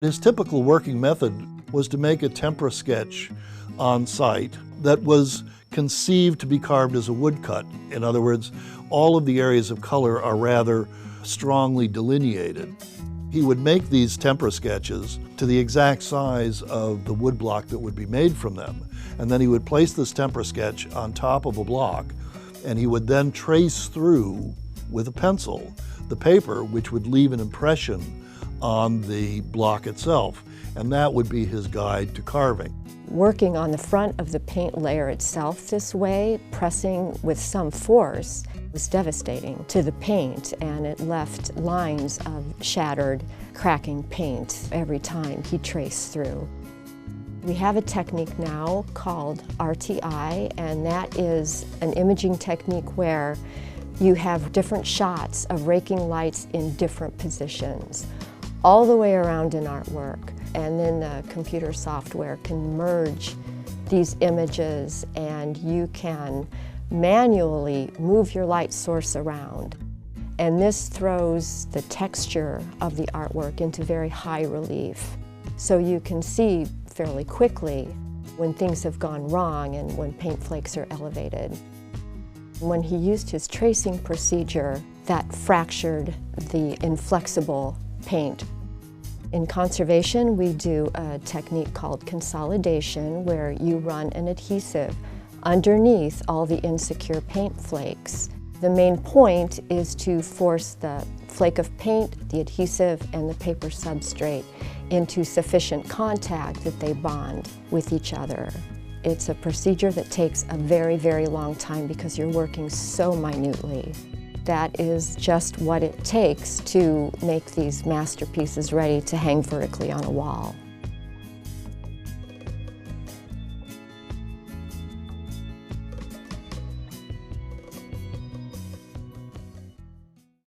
His typical working method was to make a tempera sketch on site that was conceived to be carved as a woodcut. In other words, all of the areas of color are rather strongly delineated. He would make these tempera sketches to the exact size of the woodblock that would be made from them. And then he would place this tempera sketch on top of a block, and he would then trace through with a pencil the paper, which would leave an impression on the block itself. And that would be his guide to carving. Working on the front of the paint layer itself this way, pressing with some force, was devastating to the paint, and it left lines of shattered, cracking paint every time he traced through. We have a technique now called RTI, and that is an imaging technique where you have different shots of raking lights in different positions, all the way around an artwork. And then the computer software can merge these images, and you can manually move your light source around. And this throws the texture of the artwork into very high relief. So you can see fairly quickly when things have gone wrong and when paint flakes are elevated. When he used his tracing procedure, that fractured the inflexible paint. In conservation, we do a technique called consolidation, where you run an adhesive underneath all the insecure paint flakes. The main point is to force the flake of paint, the adhesive, and the paper substrate into sufficient contact that they bond with each other. It's a procedure that takes a very, very long time because you're working so minutely. That is just what it takes to make these masterpieces ready to hang vertically on a wall.